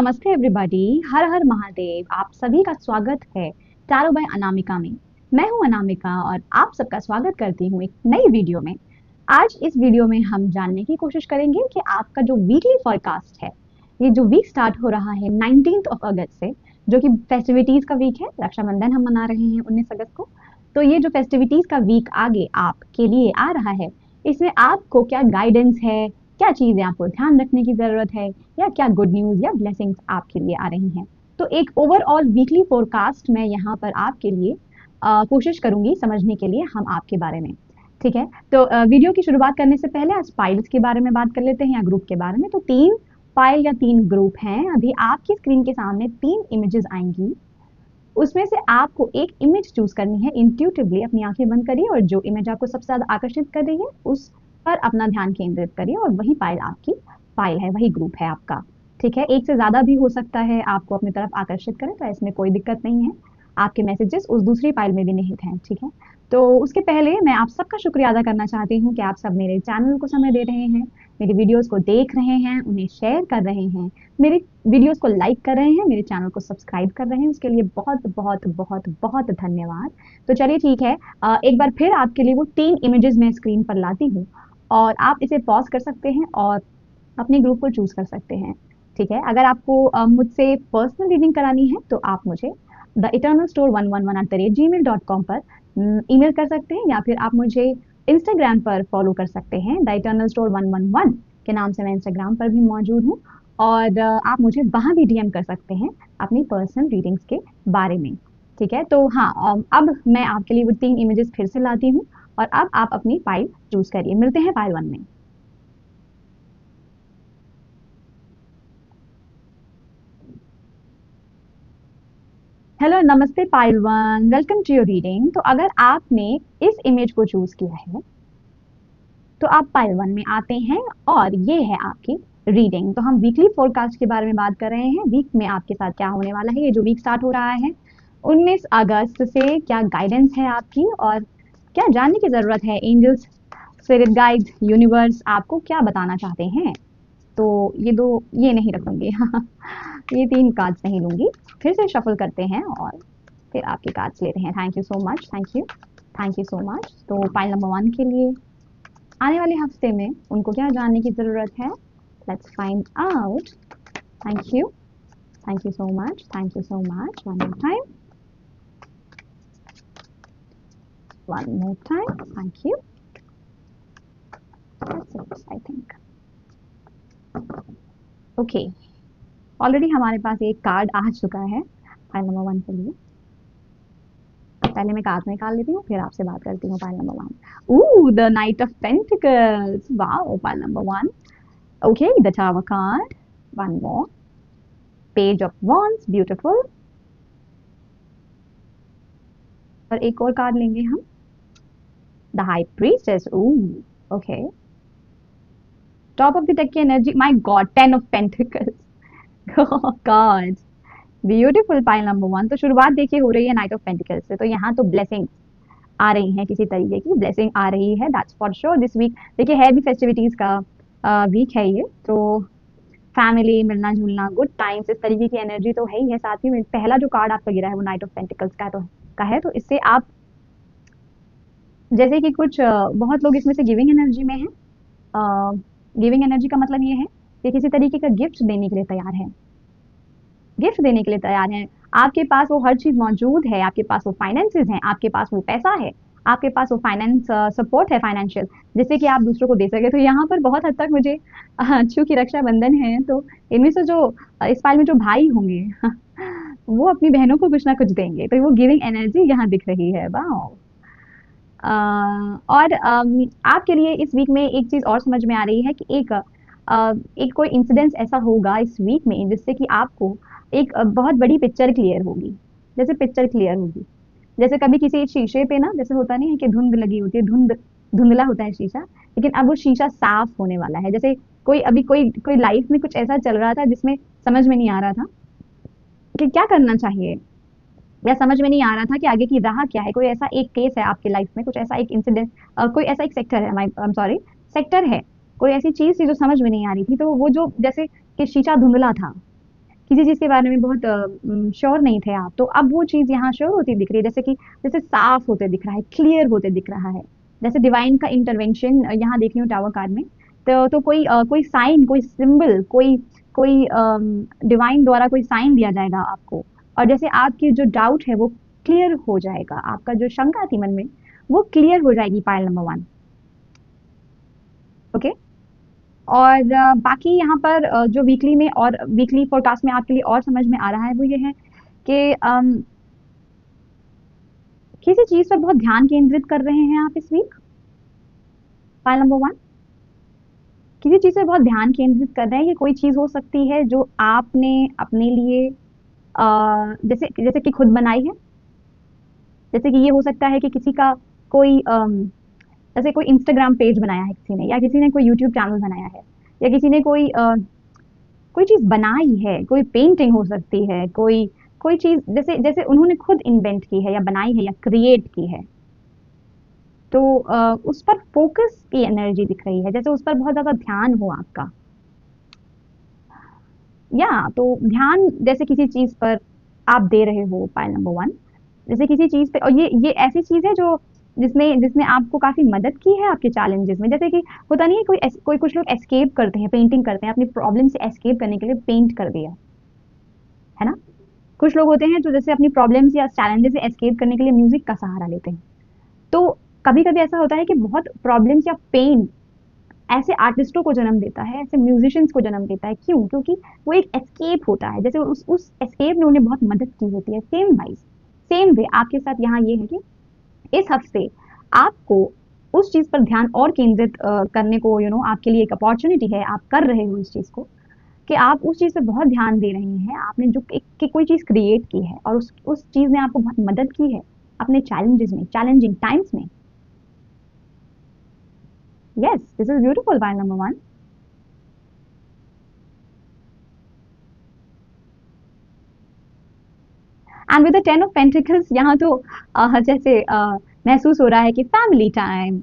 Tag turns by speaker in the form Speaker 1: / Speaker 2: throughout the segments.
Speaker 1: नमस्ते एवरीबॉडी। हर हर महादेव। आप सभी का स्वागत है टैरो बाय अनामिका में। मैं हूं अनामिका और आप सबका स्वागत करती हूं एक नई वीडियो में। आज इस वीडियो में हम जानने की कोशिश करेंगे कि आपका जो वीकली फॉरकास्ट है, ये जो वीक स्टार्ट हो रहा है 19th ऑफ अगस्त से, जो कि फेस्टिविटीज का वीक है। रक्षाबंधन हम मना रहे हैं 19 अगस्त को। तो ये जो फेस्टिविटीज का वीक आगे आपके लिए आ रहा है, इसमें आपको क्या गाइडेंस है, क्या चीजें आपको ध्यान रखने की जरूरत है, या क्या गुड न्यूज या ब्लेसिंग्स आपके लिए आ रही हैं। तो एक ओवरऑल वीकली फोरकास्ट मैं यहाँ पर आपके लिए कोशिश करूंगी समझने के लिए हम आपके बारे में। ठीक है, तो वीडियो की शुरुआत करने से पहले आज पाइल्स के बारे में बात कर लेते हैं या ग्रुप के बारे में। तो 3 पाइल या 3 ग्रुप हैं। अभी आपकी स्क्रीन के सामने 3 इमेजेस आएंगी, उसमें से आपको एक इमेज चूज करनी है। इंट्यूटिवली अपनी आंखें बंद करिए और जो इमेज आपको सबसे ज्यादा आकर्षित कर रही है उस पर अपना ध्यान केंद्रित करिए और वही पाइल आपकी पाइल है, वही ग्रुप है आपका। ठीक है, एक से ज्यादा भी हो सकता है आपको अपनी तरफ आकर्षित करें, तो इसमें कोई दिक्कत नहीं है। आपके मैसेजेस उस दूसरी पाइल में भी निहित हैं। ठीक है, तो उसके पहले मैं आप सबका शुक्रिया अदा करना चाहती हूँ कि आप सब मेरे चैनल को समय दे रहे हैं, मेरी वीडियोस को देख रहे हैं, उन्हें शेयर कर रहे हैं, मेरी वीडियोस को लाइक कर रहे हैं, मेरे चैनल को सब्सक्राइब कर रहे हैं। उसके लिए बहुत बहुत बहुत बहुत धन्यवाद। तो चलिए ठीक है, एक बार फिर आपके लिए वो 3 इमेजेस मैं स्क्रीन पर लाती हूँ और आप इसे पॉज कर सकते हैं और अपने ग्रुप को चूज कर सकते हैं। ठीक है, अगर आपको मुझसे पर्सनल रीडिंग करानी है तो आप मुझे theeternalstore111@gmail.com पर ईमेल कर सकते हैं, या फिर आप मुझे इंस्टाग्राम पर फॉलो कर सकते हैं। theeternalstore111 के नाम से मैं इंस्टाग्राम पर भी मौजूद हूँ और आप मुझे वहाँ भी डीएम कर सकते हैं अपनी पर्सनल रीडिंग्स के बारे में। ठीक है, तो हाँ, अब मैं आपके लिए वो 3 इमेजेस फिर से लाती हूँ और अब आप अपनी फाइल चूज करिए। मिलते हैं फाइल 1 में। हेलो, नमस्ते pile 1, welcome to your reading. तो अगर आपने इस इमेज को चूज किया है तो आप पाइल 1 में आते हैं और ये है आपकी रीडिंग। तो हम वीकली फोरकास्ट के बारे में बात कर रहे हैं। वीक में आपके साथ क्या होने वाला है, ये जो वीक स्टार्ट हो रहा है 19 अगस्त से, क्या गाइडेंस है आपकी और क्या जानने की जरूरत है। एंजल्स, स्पिरिट गाइड, यूनिवर्स आपको क्या बताना चाहते हैं। तो ये नहीं रखूंगी ये 3 कार्ड्स नहीं लूंगी। फिर से शफल करते हैं और फिर आपके कार्ड्स लेते हैं। Thank you so much, thank you so much. तो पाइल नंबर 1 के लिए आने वाले हफ्ते में उनको क्या जानने की जरूरत है, let's find out. Thank you so much, thank you so much. One more time, thank you. That's it, I think. Okay, already हमारे पास एक कार्ड आ चुका है फाइल नंबर 1 के लिए। पहले मैं कार्ड निकाल लेती हूँ, फिर आपसे बात करती हूँ। Pile number 1, the knight of pentacles. Wow, pile number 1। Okay, the tower card. One more, page of wands, beautiful. और एक और कार्ड लेंगे हम, the high priestess. Okay, top of the deck की energy, my god, 10 of pentacles. God, beautiful. Pile number 1। तो शुरुआत देखिए हो रही है नाइट ऑफ पेंटिकल्स से। तो यहाँ तो ब्लेसिंग आ रही हैं, किसी तरीके की ब्लेसिंग आ रही है, that's for sure. This week देखिए है भी फेस्टिविटीज का वीक है ये, तो फैमिली, मिलना जुलना, गुड टाइम्स, इस तरीके की एनर्जी तो है ही है। साथ ही में पहला जो कार्ड आपका गिरा है वो नाइट ऑफ पेंटिकल्स का है। तो इससे आप जैसे कि कुछ बहुत लोग इसमें से गिविंग एनर्जी में है। गिविंग एनर्जी का मतलब ये है कि किसी तरीके का गिफ्ट देने के लिए तैयार है, गिफ्ट देने के लिए तैयार हैं। आपके पास वो हर चीज मौजूद है, आपके पास वो फाइनेंसेस हैं, आपके पास वो पैसा है, आपके पास वो फाइनेंस सपोर्ट है, फाइनेंशियल, जिससे कि आप दूसरों को दे सके। तो यहाँ पर बहुत हद तक मुझे चूंकि रक्षाबंधन है तो इनमें से जो इस पाल में जो भाई होंगे वो अपनी बहनों को कुछ ना कुछ देंगे। तो वो गिविंग एनर्जी यहाँ दिख रही है। वाओ। और आपके लिए इस वीक में एक चीज और समझ में आ रही है कि एक कोई इंसिडेंस ऐसा होगा इस वीक में जिससे कि आपको एक बहुत बड़ी पिक्चर क्लियर होगी। जैसे पिक्चर क्लियर होगी, जैसे कभी किसी शीशे पे ना, जैसे होता नहीं है कि धुंध लगी होती है, धुंधला होता है शीशा, लेकिन अब वो शीशा साफ होने वाला है। जैसे कोई लाइफ में कुछ ऐसा चल रहा था जिसमें समझ में नहीं आ रहा था कि क्या करना चाहिए, या समझ में नहीं आ रहा था कि आगे की राह क्या है। कोई ऐसा एक केस है आपकी लाइफ में, कुछ ऐसा एक इंसिडेंट, कोई ऐसा एक सेक्टर है, आई एम सॉरी, सेक्टर है, कोई ऐसी चीज थी जो समझ में नहीं आ रही थी। तो वो जो जैसे कि शीशा धुंधला था, किसी चीज़ के बारे में बहुत श्योर नहीं थे आप, तो अब वो चीज़ यहाँ श्योर होती दिख रही है, जैसे कि जैसे साफ होते दिख रहा है, क्लियर होते दिख रहा है। जैसे डिवाइन का इंटरवेंशन यहाँ देख रही हूँ टावर कार्ड में। तो कोई साइन, कोई सिंबल, कोई डिवाइन द्वारा कोई साइन दिया जाएगा आपको, और जैसे आपकी जो डाउट है वो क्लियर हो जाएगा, आपका जो शंका थी मन में वो क्लियर हो जाएगी, पाइल नंबर 1। ओके। और बाकी यहाँ पर जो वीकली में और वीकली फोरकास्ट में आपके लिए और समझ में आ रहा है वो ये है कि किसी चीज पर बहुत ध्यान केंद्रित कर रहे हैं आप इस वीक। फाइल नंबर 1, किसी चीज पर बहुत ध्यान केंद्रित कर रहे हैं। ये कोई चीज हो सकती है जो आपने अपने लिए जैसे जैसे कि खुद बनाई है। जैसे कि ये हो सकता है कि किसी का कोई जैसे कोई इंस्टाग्राम पेज बनाया है किसी ने, या किसी ने कोई यूट्यूब चैनल बनाया है, या किसी ने कोई चीज़ बनाई है, कोई पेंटिंग हो सकती है, कोई कोई चीज़ जैसे जैसे उन्होंने खुद इन्वेंट की है या बनाई है या क्रिएट की है। तो उस पर फोकस की एनर्जी दिख रही है, जैसे उस पर बहुत ज़्यादा ध्यान हो आपका। या तो ध्यान जैसे किसी चीज़ पर आप दे रहे हो, पाइल नंबर 1। जैसे किसी चीज़ पे, और ये ऐसी चीज़ है जो जिसने जिसने आपको काफ़ी मदद की है आपके चैलेंजेस में। जैसे कि होता नहीं है, कोई कुछ लोग एस्केप करते हैं, पेंटिंग करते हैं, अपनी प्रॉब्लम से एस्केप करने के लिए पेंट कर दिया, है ना। कुछ लोग होते हैं जो जैसे अपनी प्रॉब्लम्स या चैलेंजेस से एस्केप करने के लिए म्यूजिक का सहारा लेते हैं। तो कभी कभी ऐसा होता है कि बहुत प्रॉब्लम्स या पेन ऐसे आर्टिस्टों को जन्म देता है, ऐसे म्यूजिशियंस को जन्म देता है। क्यों? क्योंकि वो एक एस्केप होता है, जैसे उस एस्केप ने उन्हें बहुत मदद की होती है। सेम वे आपके साथ यहाँ ये है कि इस हफ्ते आपको उस चीज पर ध्यान और केंद्रित करने को, आपके लिए एक अपॉर्चुनिटी है, आप कर रहे हो इस चीज को, कि आप उस चीज पे बहुत ध्यान दे रहे हैं। आपने जो कोई चीज क्रिएट की है और उस चीज ने आपको बहुत मदद की है अपने चैलेंजेस में, चैलेंजिंग टाइम्स में। Yes, this is beautiful, pile number 1। And with the 10 of pentacles, यहाँ तो जैसे महसूस हो रहा है कि फैमिली टाइम,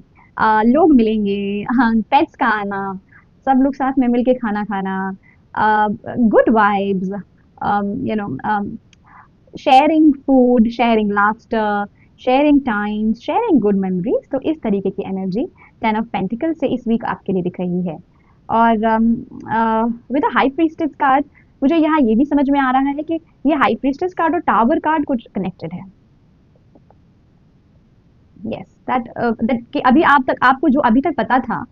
Speaker 1: लोग मिलेंगे, हाँ, पेट्स का आना, सब लोग साथ में मिलके खाना खाना, good vibes, you know sharing food, sharing laughter, sharing times, sharing good memories. तो इस तरीके की एनर्जी 10 ऑफ पेंटिकल्स से इस वीक आपके लिए दिख रही है। और विद हाई प्रीस्टेस कार्ड, मुझे यहाँ ये भी समझ में आ रहा है कि ये हाई प्रीस्टेस कार्ड और टावर कार्ड कुछ कनेक्टेड है। यस, दैट कि अभी आपको जो अभी तक पता था,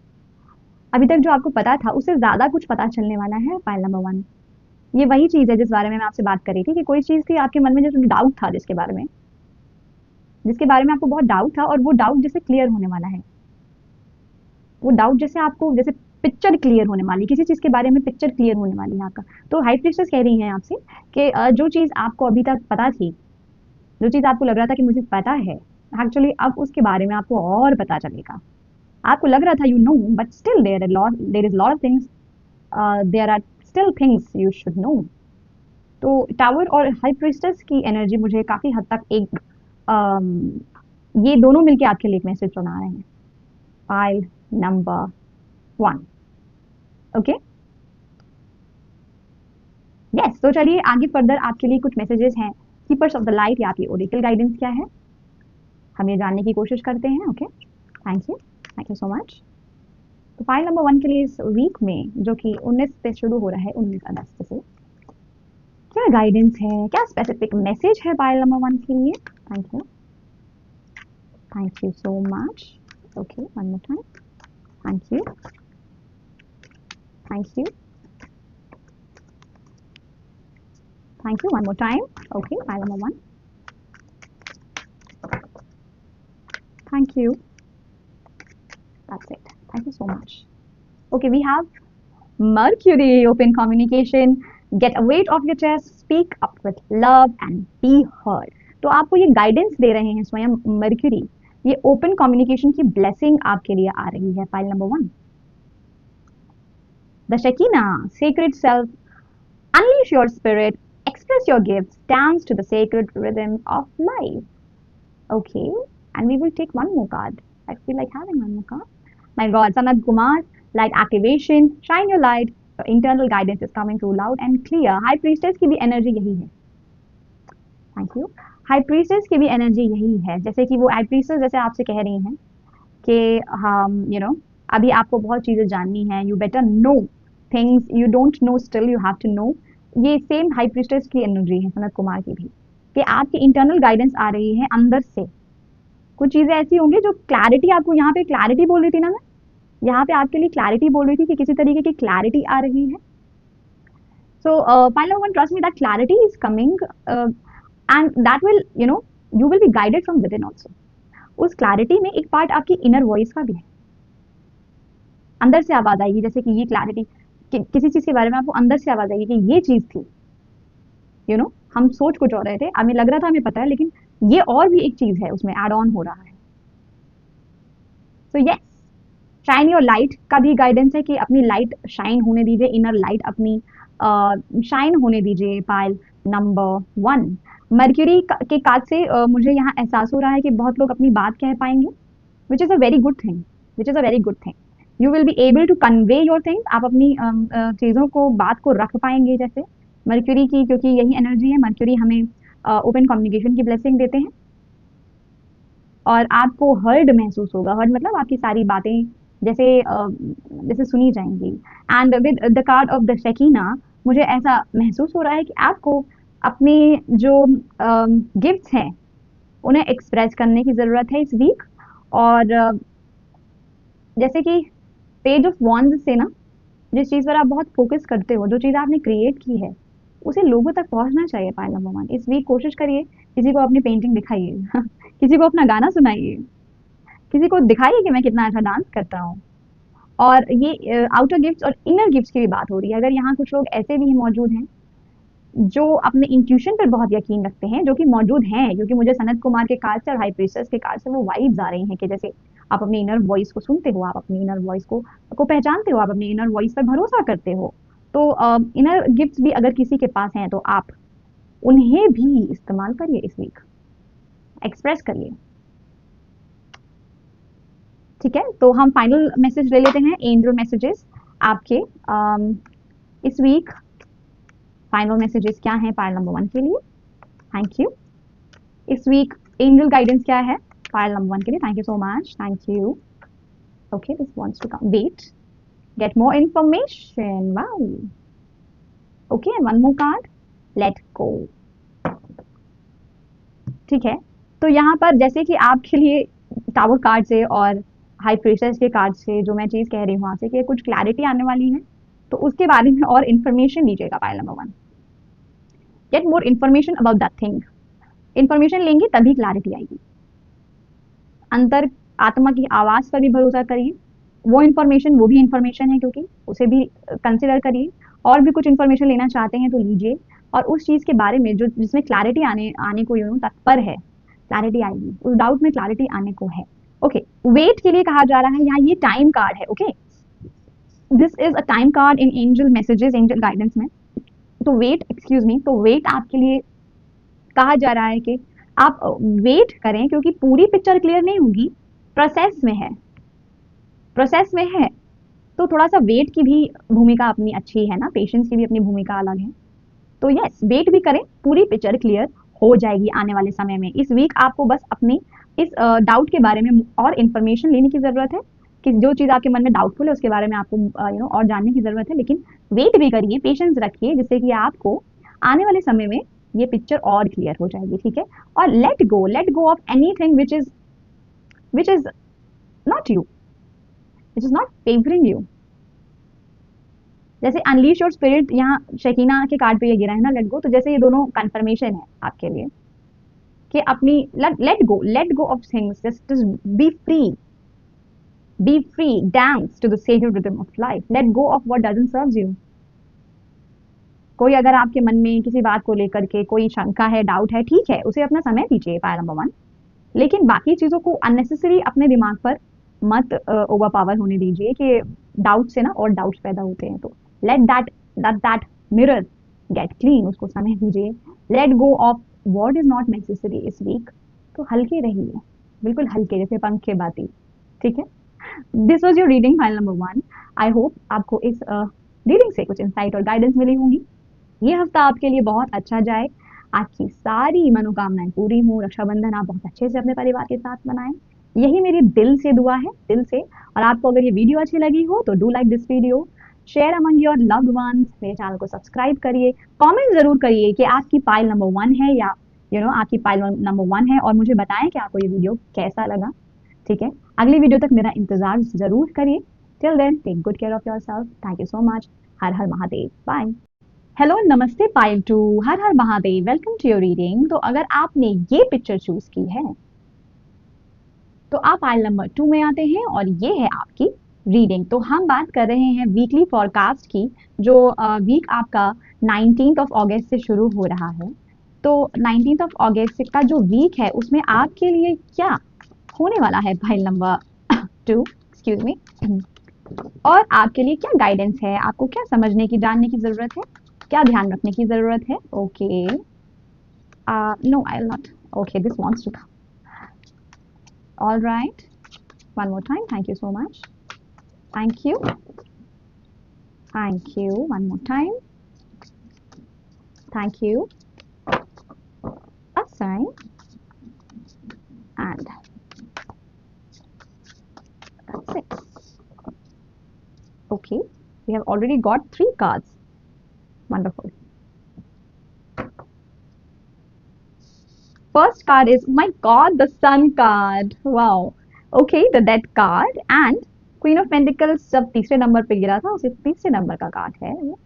Speaker 1: अभी तक जो आपको पता था उससे ज्यादा कुछ पता चलने वाला है, पाइल नंबर 1। ये वही चीज है जिस बारे में मैं आपसे बात कर रही थी, कि कोई चीज थी आपके मन में जो डाउट था, जिसके बारे में आपको बहुत डाउट था, और वो डाउट जैसे क्लियर होने वाला है। वो डाउट जैसे आपको, जैसे पिक्चर क्लियर होने वाली, किसी चीज के बारे में पिक्चर क्लियर होने वाली है आपका। तो हाई प्रीस्टेस कह रही है आपसे कि जो चीज आपको अभी तक पता थी, जो चीज आपको लग रहा था कि मुझे पता है, एक्चुअली अब उसके बारे में आपको और पता चलेगा। आपको लग रहा था you know, but still there is lot of things, there are still things you should know. तो टावर और हाई प्रीस्टेस की एनर्जी मुझे काफी हद तक एक ये दोनों मिलके आपके लिए एक मैसेज सुना रहे हैं, फाइल नंबर 1। Okay, yes. तो चलिए आगे फर्दर आपके लिए कुछ मैसेजेस हैं कीपर्स ऑफ द लाइट, या आपकी ओरेकल गाइडेंस क्या है, हम ये जानने की कोशिश करते हैं। Okay, thank you so much. तो फाइल नंबर 1 के लिए इस वीक में, जो कि 19 से शुरू हो रहा है, 19 अगस्त से, क्या गाइडेंस है, क्या स्पेसिफिक मैसेज है फाइल नंबर 1 के लिए। Thank you so much. Okay, one more time, thank you, thank you, thank you, one more time. Okay, file number 1, thank you, that's it, thank you so much. Okay, we have Mercury, open communication, get a weight off your chest, speak up with love and be heard. तो आपको ये guidance दे रहे हैं स्वयं mercury, ये open communication की blessing आपके लिए आ रही है, file number 1। The Shakina, sacred self, unleash your spirit, express your gifts, dance to the sacred rhythm of life. Okay, and we will take one more card. I feel like having one more card. My God, Sanat Kumar, light activation, shine your light, internal guidance is coming through loud and clear. High priestess की भी energy यही है। Thank you. High priestess की भी energy यही है, जैसे कि वो हाई प्रीस्टेस जैसे आपसे कह रही हैं कि हम अभी आपको बहुत चीज़ें जाननी है, you better know things you don't know, still you have to know. ये सेम हाई प्रीस्टेस की एनर्जी है सनत कुमार की भी, कि आपकी इंटरनल गाइडेंस आ रही है अंदर से। कुछ चीज़ें ऐसी होंगी जो क्लैरिटी, आपको यहाँ पे क्लैरिटी बोल रही थी ना मैं, यहाँ पे आपके लिए क्लैरिटी बोल रही थी कि किसी तरीके की क्लैरिटी आ रही है। सो pile number one, trust me that clarity is coming, and that will you will be guided from within also. उस क्लैरिटी में एक पार्ट आपकी इनर वॉइस का भी है, अंदर से आवाज आएगी, जैसे कि ये क्लैरिटी किसी चीज के बारे में आपको अंदर से आवाज आएगी कि ये चीज थी, हम सोच कुछ और रहे थे, हमें लग रहा था हमें पता है, लेकिन ये और भी एक चीज है उसमें ऐड ऑन हो रहा है। So yes, shine your light का भी गाइडेंस है कि अपनी लाइट शाइन होने दीजिए, इनर लाइट अपनी शाइन होने दीजिए। पाइल नंबर 1, मर्क्यूरी के कार्ड से मुझे यहाँ एहसास हो रहा है कि बहुत लोग अपनी बात कह पाएंगे, which is a very good thing, which is a very good thing. You will be able to convey your things, आप अपनी चीज़ों को, बात को रख पाएंगे जैसे मर्क्यूरी की, क्योंकि यही एनर्जी है। मर्क्यूरी हमें ओपन कम्युनिकेशन की ब्लेसिंग देते हैं और आपको हर्ड महसूस होगा। हर्ड मतलब आपकी सारी बातें जैसे सुनी जाएंगी। And with the card of the Shakina, मुझे ऐसा महसूस हो रहा है कि आपको अपने जो गिफ्ट्स हैं उन्हें एक्सप्रेस करने की ज़रूरत है इस वीक। और जैसे कि पेज ऑफ वॉन्ड्स से ना, जिस चीज़ पर आप बहुत फोकस करते हो, जो चीज़ आपने क्रिएट की है, उसे लोगों तक पहुंचना चाहिए। पाइल नंबर 1, इस वीक कोशिश करिए, किसी को अपनी पेंटिंग दिखाइए किसी को अपना गाना सुनाइए, किसी को दिखाइए कि मैं कितना अच्छा डांस करता हूँ। और ये आउटर गिफ्ट्स और इनर गिफ्ट्स की भी बात हो रही है। अगर यहाँ कुछ लोग ऐसे भी मौजूद हैं जो अपने इंट्यूशन पर बहुत यकीन रखते हैं, जो कि मौजूद हैं, क्योंकि मुझे सनत कुमार के कार्ड से और हाई प्रीस्टेस के कार्ड से वो वाइब्स आ रही हैं कि जैसे आप अपनी इनर वॉइस को सुनते हो, आप अपनी इनर वॉइस को पहचानते हो, आप अपनी इनर वॉइस पर भरोसा करते हो। तो इनर गिफ्ट्स भी अगर किसी के पास हैं तो आप उन्हें भी इस्तेमाल करिए, इस वीक एक्सप्रेस करिए। ठीक है, तो हम फाइनल मैसेज ले लेते हैं, एंजल मैसेजेस आपके इस वीक। फाइनल मैसेजेस क्या हैं पाइल नंबर 1 के लिए? Thank you. इस वीक एंजल गाइडेंस क्या है पाइल नंबर 1 के लिए? Thank you so much, thank you. Okay, this wants to come, wait, get more information, wow. Okay, one more card, let go. ठीक है, तो यहाँ पर जैसे कि आपके लिए टावर कार्ड से और हाई प्रीस्टेस के कार्ड से जो मैं चीज़ कह रही हूँ आपसे कि कुछ क्लैरिटी आने वाली है, तो उसके बारे में और इन्फॉर्मेशन लीजिएगा pile number 1। Get more information about that thing. Information लेंगे तभी क्लैरिटी आएगी। अंतर आत्मा की आवाज़ पर भी भरोसा करिए, वो इन्फॉर्मेशन वो भी इन्फॉर्मेशन है, क्योंकि उसे भी कंसिडर करिए। और भी कुछ इन्फॉर्मेशन लेना चाहते हैं तो लीजिए, और उस चीज़ के बारे में जो जिसमें क्लैरिटी आने को तत्पर है, क्लैरिटी आएगी, उस डाउट में क्लैरिटी आने को है। ओके, वेट के लिए कहा जा रहा है यहाँ, ये टाइम कार्ड है। Okay, this is a time card in angel messages, angel guidance में। तो वेट, एक्सक्यूज मी, तो वेट आपके लिए कहा जा रहा है कि आप वेट करें, क्योंकि पूरी पिक्चर क्लियर नहीं होगी, प्रोसेस में है, प्रोसेस में है। तो थोड़ा सा वेट की भी भूमिका अपनी अच्छी है ना, पेशेंस की भी अपनी भूमिका अलग है। तो यस, वेट भी करें, पूरी पिक्चर क्लियर हो जाएगी आने वाले समय में। इस वीक आपको बस अपनी इस डाउट के बारे में और इन्फॉर्मेशन लेने की ज़रूरत है, कि जो चीज़ आपके मन में डाउटफुल है उसके बारे में आपको और जानने की ज़रूरत है। लेकिन वेट भी करिए, पेशेंस रखिए, जिससे कि आपको आने वाले समय में ये पिक्चर और क्लियर हो जाएगी। ठीक है, और late go of anything which is not you, which is not favouring you. जैसे अनलीश योर स्पिरिट, यहाँ शकीना के कार्ड पे ये गिरा है ना, लेट गो, तो जैसे ये दोनों कंफर्मेशन है आपके लिए कि अपनी let go of things, just be free, dance to the sacred rhythm of life, let go of what doesn't serve you। कोई अगर आपके मन में किसी बात को लेकर के कोई शंका है, डाउट है, ठीक है, उसे अपना समय दीजिए पाइल नंबर 1, लेकिन बाकी चीज़ों को अननेसेसरी अपने दिमाग पर मत ओवर पावर होने दीजिए, कि डाउट से ना और डाउट्स पैदा होते हैं। तो let that mirror gate clean, उसको समय दीजिए। Late go of what is not necessary इस वीक। तो हल्के रहिए, बिल्कुल हल्के, जैसे पंख बाती। ठीक है, this was your reading file number 1। I hope आपको इस रीडिंग से कुछ इंसाइट और गाइडेंस मिली होंगी। ये हफ्ता आपके लिए बहुत अच्छा जाए, आपकी सारी मनोकामनाएं पूरी हों, रक्षाबंधन आप बहुत अच्छे से अपने परिवार के साथ मनाएं, यही मेरी दिल से दुआ है, दिल से। और आपको अगर ये वीडियो अच्छी लगी हो तो do like this video, share among your loved ones, मेरे चैनल को सब्सक्राइब करिए, कमेंट जरूर करिए कि आपकी पाइल नंबर 1 है या आपकी पाइल नंबर 1 है, और मुझे बताएं कि आपको ये वीडियो कैसा लगा। ठीक है, अगली वीडियो तक मेरा इंतजार जरूर करिए। Till then take good care of yourself. Thank you so much. Har Har Mahadev. Bye. Hello, नमस्ते pile 2, Har Har Mahadev, welcome to your reading. तो अगर आपने ये पिक्चर चूज की है तो आप पाइल नंबर 2 में आते हैं और ये है आपकी रीडिंग। तो हम बात कर रहे हैं वीकली फॉरकास्ट की, जो वीक आपका 19th ऑफ अगस्त से शुरू हो रहा है। तो 19th ऑफ अगस्त का जो वीक है उसमें आपके लिए क्या होने वाला है पाइल नंबर 2, एक्सक्यूज मी, और आपके लिए क्या गाइडेंस है, आपको क्या समझने की, जानने की जरूरत है, क्या ध्यान रखने की जरूरत है। Okay, no I will not, okay this wants to, all right, one more time, thank you so much, thank you, thank you, one more time, thank you, a sign, and that's it. Okay, we have already got 3 cards. Wonderful. First card is, my god, the Sun card. Wow. Okay, the Death card and Queen of Pentacles जब तीसरे number पे गिरा था उसे तीसरे number का card है वो,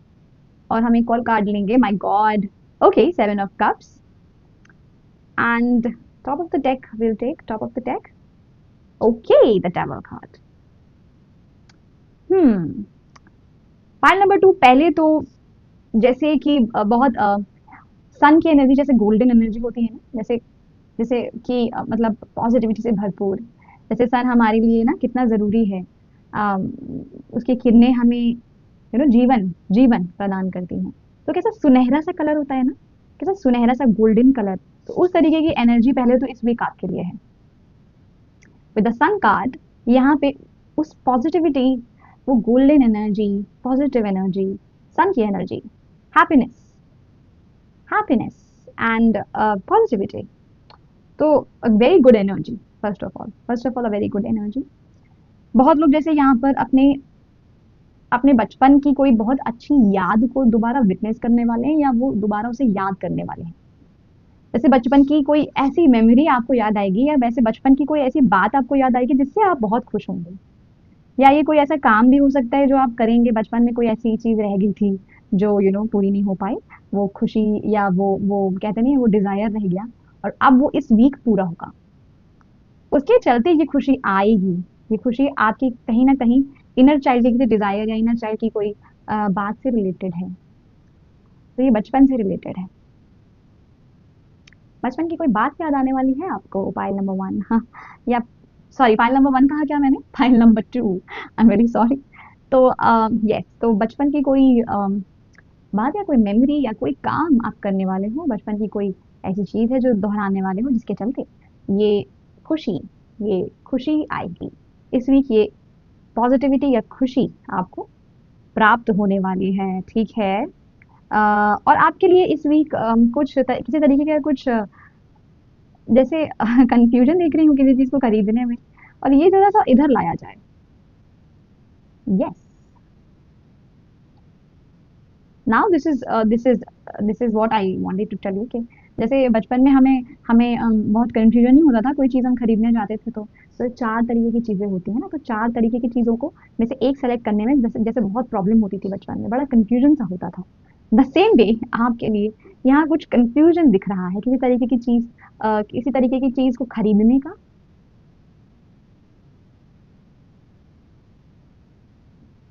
Speaker 1: और हम एक और कार्ड लेंगे, my god. Okay, 7 of Cups and top of the deck, we'll take top of the deck. Okay, the Devil card. File number 2, पहले तो जैसे कि बहुत सन की एनर्जी जैसे गोल्डन एनर्जी होती है ना, जैसे जैसे कि मतलब पॉजिटिविटी से भरपूर, जैसे सन हमारे लिए ना कितना ज़रूरी है, उसकी किरणें हमें जीवन जीवन प्रदान करती हैं। तो कैसा सुनहरा सा कलर होता है ना, कैसा सुनहरा सा गोल्डन कलर, तो उस तरीके की एनर्जी पहले तो इस वीक आपके लिए है विद द सन कार्ड। यहाँ पे उस पॉजिटिविटी, वो golden energy, positive energy, sun की energy, happiness, happiness and positivity, तो very good energy. First of all a very good energy. बहुत लोग जैसे यहाँ पर अपने अपने बचपन की कोई बहुत अच्छी याद को दोबारा विटनेस करने वाले हैं, या वो दोबारा उसे याद करने वाले हैं। जैसे बचपन की कोई ऐसी मेमोरी आपको याद आएगी, या वैसे बचपन की कोई ऐसी बात आपको याद आएगी जिससे आप बहुत खुश होंगे, या ये कोई ऐसा काम भी हो सकता है जो आप करेंगे, बचपन में कोई ऐसी चीज रह गई थी जो पूरी नहीं हो पाई, वो खुशी या वो कहते नहीं, वो डिजायर रह गया, और अब वो इस वीक पूरा होगा। उसके चलते ये खुशी आएगी, ये खुशी आपकी कहीं ना कहीं इनर चाइल्ड की किसी डिजायर या इनर चाइल्ड की कोई बात से रिलेटेड है। तो ये बचपन से रिलेटेड है, बचपन की कोई बात याद आने वाली है आपको पाइल नंबर 1। हाँ, या सॉरी, पाइल नंबर 1 कहा क्या मैंने, pile number 2, I am very sorry. तो यस, तो बचपन की कोई बात या कोई मेमोरी या कोई काम आप करने वाले हो, बचपन की कोई ऐसी चीज है जो दोहराने वाले हो, जिसके चलते ये खुशी ये खुशी आएगी इस वीक, ये पॉजिटिविटी या खुशी आपको प्राप्त होने वाली है। ठीक है, और आपके लिए इस वीक किसी तरीके का कुछ जैसे कंफ्यूजन देख रही हूँ किसी चीज को खरीदने में, और ये थोड़ा सा इधर लाया जाए। Yes, now this is what I wanted to tell you कि जैसे बचपन में हमें हमें बहुत कंफ्यूजन नहीं होता था, कोई चीज़ हम खरीदने जाते थे तो 4 तरीके की चीज़ें होती हैं ना, तो 4 तरीके की चीज़ों को में से एक सेलेक्ट करने में जैसे जैसे बहुत प्रॉब्लम होती थी बचपन में, बड़ा कंफ्यूजन सा होता था। द सेम वे आपके लिए यहाँ कुछ कंफ्यूजन दिख रहा है किसी तरीके की चीज़ को खरीदने का।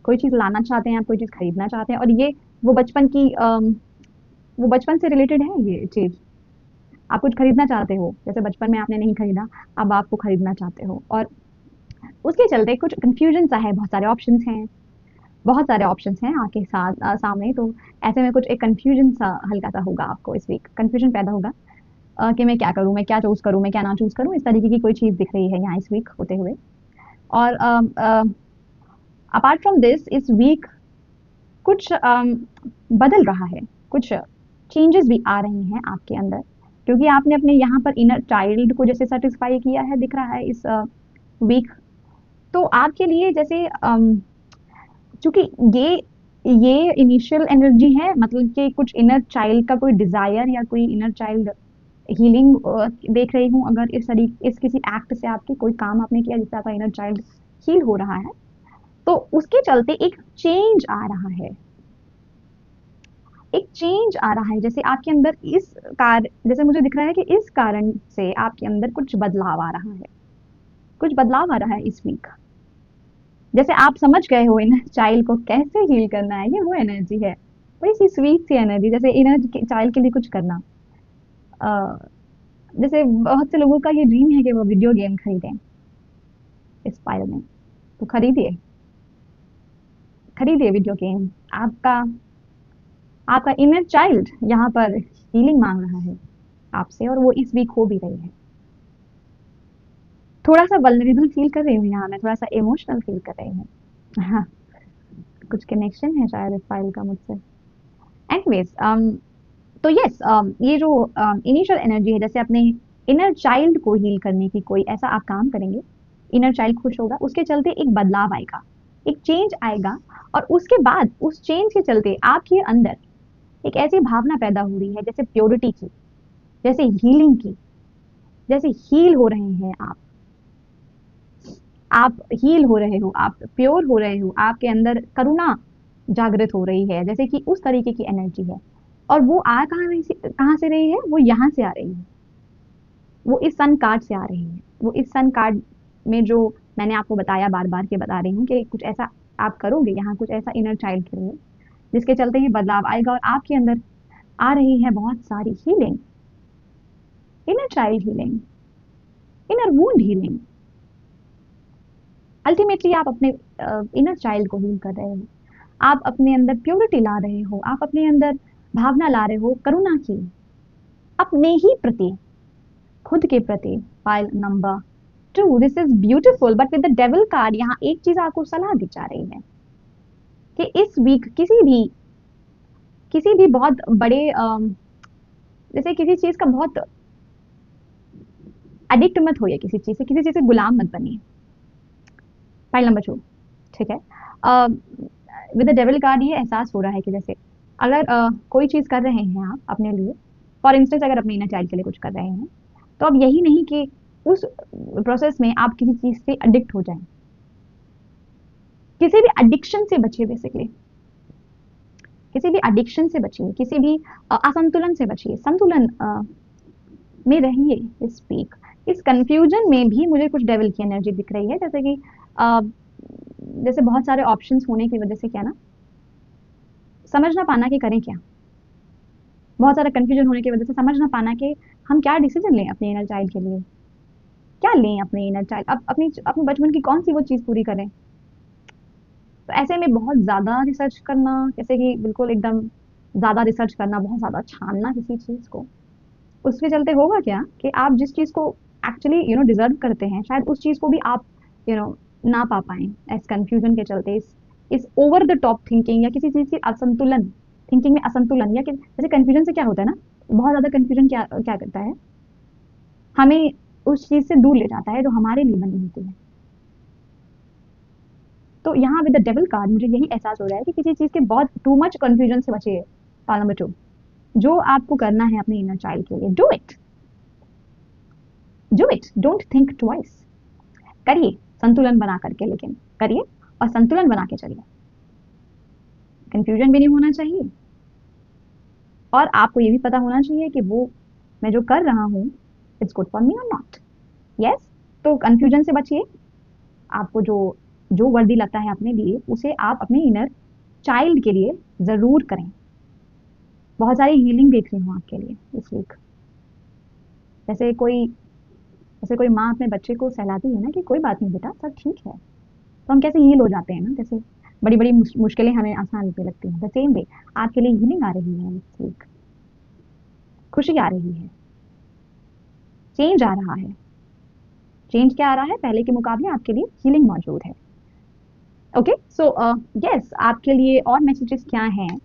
Speaker 1: कोई चीज़ लाना चाहते हैं आप, कोई चीज़ खरीदना चाहते हैं, और ये वो बचपन की वो बचपन से रिलेटेड है ये चीज़। आप कुछ खरीदना चाहते हो, जैसे बचपन में आपने नहीं खरीदा, अब आपको खरीदना चाहते हो, और उसके चलते कुछ कंफ्यूजन सा है, बहुत सारे ऑप्शंस हैं आपके साथ सामने, तो ऐसे में कुछ एक कंफ्यूजन सा हल्का सा होगा, आपको इस वीक कंफ्यूजन पैदा होगा कि मैं क्या करूँ, मैं क्या चूज़ करूँ, मैं क्या ना चूज़ करूँ, इस तरीके की कोई चीज़ दिख रही है यहाँ इस वीक होते हुए। और अपार्ट फ्रॉम दिस, इस वीक कुछ बदल रहा है, कुछ चेंजेस भी आ रहे हैं आपके अंदर, क्योंकि आपने अपने यहाँ पर इनर चाइल्ड को जैसे सेटिस्फाई किया है दिख रहा है इस वीक। तो आपके लिए जैसे चूंकि ये इनिशियल एनर्जी है, मतलब कि कुछ इनर चाइल्ड का कोई डिजायर या कोई इनर चाइल्ड हीलिंग देख रही हूँ। अगर इस किसी एक्ट से आपके कोई काम आपने किया जिससे आपका इनर चाइल्ड हील हो रहा है, तो उसके चलते एक चेंज आ रहा है, एक चेंज आ रहा है। जैसे आपके अंदर जैसे मुझे दिख रहा है कि इस कारण से आपके अंदर कुछ बदलाव आ रहा है, कुछ बदलाव आ रहा है इस वीक। जैसे आप समझ गए हो इनर चाइल्ड को कैसे हील करना है, ये वो एनर्जी है, बड़ी सी स्वीट सी एनर्जी, जैसे इनर चाइल्ड के लिए कुछ करना। अ, जैसे बहुत से लोगों का ये ड्रीम है कि वो वीडियो गेम खरीदें इस पायल में, तो खरीदिए, खरीदिए वीडियो गेम। आपका आपका इनर चाइल्ड यहाँ पर हीलिंग मांग रहा है आपसे, और वो इस वीक हो भी रही है। थोड़ा सा वल्नरेबल फील कर रही हूँ यहाँ मैं, थोड़ा सा इमोशनल फील कर रही हूँ। हाँ, कुछ कनेक्शन है शायद इस फाइल का मुझसे। एनीवेज, तो यस, ये जो इनिशियल एनर्जी है, जैसे अपने इनर चाइल्ड को हील करने की कोई ऐसा आप काम करेंगे, इनर चाइल्ड खुश होगा, उसके चलते एक बदलाव आएगा, एक चेंज आएगा। और उसके बाद उस चेंज के चलते आपके अंदर एक ऐसी भावना पैदा हो रही है जैसे प्योरिटी की, जैसे हीलिंग की, जैसे हील हो रहे हैं आप हील हो रहे हो, आप प्योर हो रहे हो, आपके अंदर करुणा जागृत हो रही है, जैसे कि उस तरीके की एनर्जी है। और वो आ कहाँ से रही है, वो यहाँ से आ रही है, वो इस सन कार्ड से आ रही है। वो इस सन कार्ड में जो मैंने आपको बताया, बार बार के बता रही हूँ कि कुछ ऐसा आप करोगे यहाँ, कुछ ऐसा इनर चाइल्ड के लिए जिसके चलते ये बदलाव आएगा, और आपके अंदर आ रही है बहुत सारी healing, inner child healing, inner wound healing. Ultimately आप अपने इनर चाइल्ड को हील कर रहे हो, आप अपने अंदर प्योरिटी ला रहे हो, आप अपने अंदर भावना ला रहे हो करुणा की, अपने ही प्रति, खुद के प्रति। File number 2, this is beautiful, but with the devil card यहाँ एक चीज आपको सलाह दी जा रही है कि इस वीक किसी भी बहुत बड़े जैसे किसी चीज का बहुत एडिक्ट मत होइए, किसी चीज से गुलाम मत बनिए। फाइल नंबर 2, ठीक है। विद द डेविल कार्ड ये एहसास हो रहा है कि जैसे अगर कोई चीज कर रहे हैं आप अपने लिए, फॉर इंस्टेंस अगर अपने इनर चाइल्ड के लिए कुछ कर रहे हैं, तो अब यही नहीं कि उस प्रोसेस में आप किसी चीज से एडिक्ट हो जाएं, किसी भी एडिक्शन से बचिए, बेसिकली किसी भी एडिक्शन से बचिए, किसी भी असंतुलन से बचिए, संतुलन में रहिए इस वीक। इस कंफ्यूजन में भी मुझे कुछ डेविल की एनर्जी दिख रही है, जैसे कि जैसे बहुत सारे ऑप्शंस होने की वजह से क्या ना, समझ ना पाना कि करें क्या, बहुत सारा कंफ्यूजन होने की वजह से समझ ना पाना कि हम क्या डिसीजन लें अपने इनर चाइल्ड के लिए, क्या लें अपने इनर चाइल्ड, अब अपनी अपने बचपन की कौन सी वो चीज़ पूरी करें। तो ऐसे में बहुत ज़्यादा रिसर्च करना, जैसे कि बिल्कुल एकदम ज़्यादा रिसर्च करना, बहुत ज़्यादा छानना किसी चीज़ को, उसके चलते होगा क्या कि आप जिस चीज़ को एक्चुअली डिजर्व करते हैं, शायद उस चीज़ को भी आप यू नो ना पा पाएं, इस कंफ्यूजन के चलते, इस ओवर द टॉप थिंकिंग, या किसी चीज़ की असंतुलन, थिंकिंग में असंतुलन, या जैसे कंफ्यूजन से क्या होता है ना, बहुत ज़्यादा कंफ्यूजन क्या क्या करता है, हमें उस चीज़ से दूर ले जाता है जो हमारे लिए बनी होती है। तो यहाँ विद द डेविल कार्ड मुझे यही एहसास हो रहा है कि किसी चीज़ के बहुत टू मच कंफ्यूजन से बचिए। पाल नंबर 2, जो आपको करना है अपने इनर चाइल्ड के लिए, do it, do it, don't think twice, करिए संतुलन बना करके, लेकिन करिए और संतुलन बना के चलिए, कंफ्यूजन भी नहीं होना चाहिए, और आपको ये भी पता होना चाहिए कि वो मैं जो कर रहा हूँ इट्स गुड फॉर मी और नॉट। यस, तो कंफ्यूजन से बचिए। आपको जो जो वर्दी लगता है अपने लिए, उसे आप अपने इनर चाइल्ड के लिए जरूर करें। बहुत सारी हीलिंग देख रही हूँ आपके लिए इस वीक। जैसे कोई जैसे कोई माँ अपने बच्चे को सहलाती है ना कि कोई बात नहीं बेटा, सब ठीक है, तो हम कैसे हील हो जाते हैं ना, जैसे बड़ी बड़ी मुश्किलें हमें आसान लगने लगती हैं, द सेम वे आपके लिए हीलिंग आ रही है इस वीक, खुशी आ रही है, चेंज आ रहा है। चेंज क्या आ रहा है, पहले के मुकाबले आपके लिए हीलिंग मौजूद है। ओके, सो यस, आपके लिए और मैसेजेस क्या हैं,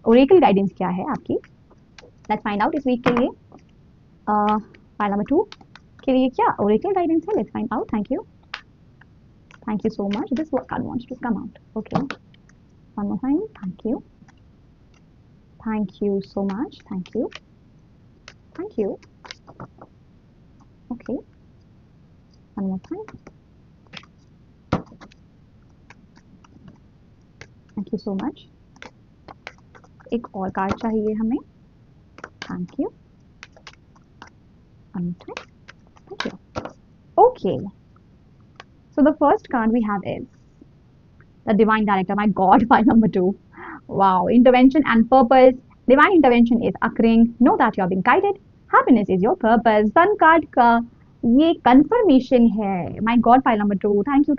Speaker 1: ओरेकल गाइडेंस क्या है आपकी, लेट्स फाइंड आउट इस वीक के लिए। फाइल नंबर 2 के लिए क्या ओरेकल गाइडेंस है, let's find out. Thank you so much, this card wants to come out. Okay, one more time, thank you so much, thank you. Okay, one more time, thank you so much. एक और card चाहिए हमें, thank you, one more time, thank you. Okay, so the first card we have is the divine director. My god, file number 2. Wow, intervention and purpose. Divine intervention is occurring. Know that you are being guided. Happiness is your purpose. Sun card का ये confirmation है. My god, file number 2. Thank you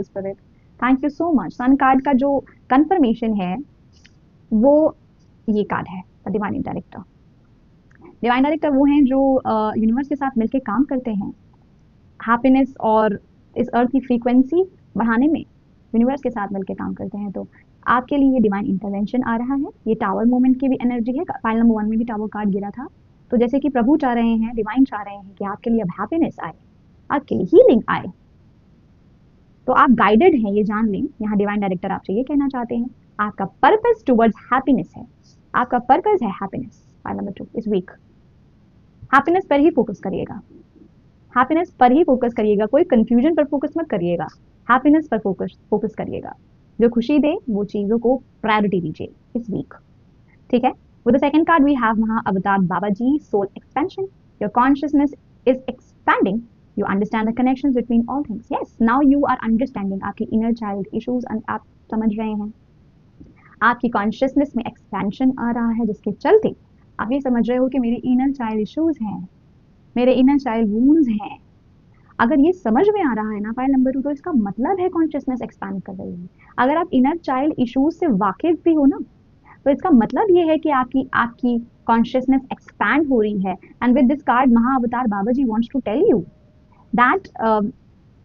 Speaker 1: spirit. Thank you so much. Sun card का जो confirmation है वो ये card है, the divine director. Divine director वो हैं जो यूनिवर्स के साथ मिलकर काम करते हैं, हैप्पीनेस और इस अर्थ की फ्रीक्वेंसी बढ़ाने में यूनिवर्स के साथ मिलकर काम करते हैं। तो आपके लिए ये डिवाइन इंटरवेंशन आ रहा है, ये टावर मोमेंट की भी एनर्जी है, फाइल नंबर 1 में भी टावर कार्ड गिरा था। तो जैसे कि प्रभु चाह रहे हैं, डिवाइन चाह रहे हैं कि आपके लिए अब हैप्पीनेस आए, आपके लिए हीलिंग आए, तो आप गाइडेड हैं, ये जान लें। यहाँ डिवाइन डायरेक्टर आपसे ये कहना चाहते हैं आपका पर्पस टुवर्ड्स हैप्पीनेस है, आपका पर्पस है हैप्पीनेस। फाइल नंबर 2 इस वीक हैप्पीनेस पर ही फोकस करिएगा, हैप्पीनेस पर ही फोकस करिएगा, कोई कंफ्यूजन पर फोकस मत करिएगा, हैप्पीनेस पर फोकस करिएगा। जो खुशी दे वो चीजों को प्रायोरिटी दीजिए इस वीक, ठीक है। With the second card we have Maha Avatar Baba ji, soul expansion. Your consciousness is expanding, you understand the connections between all things. Yes, now you are understanding आपकी इनर चाइल्ड इश्यूज, आप समझ रहे हैं, आपकी कॉन्शियसनेस में एक्सपेंशन आ रहा है, जिसके चलते आप ये समझ रहे हो कि मेरे इनर चाइल्ड इश्यूज हैं, मेरे इनर चाइल्ड वूंड्स हैं। अगर ये समझ में आ रहा है ना फाइल नंबर 2, तो इसका मतलब है कॉन्शियसनेस एक्सपैंड कर रही है। अगर आप इनर चाइल्ड इश्यूज से वाकिफ भी हो ना, तो इसका मतलब ये है कि आपकी कॉन्शियसनेस एक्सपैंड हो रही है। And with this card Mahavatar Baba ji wants to tell you that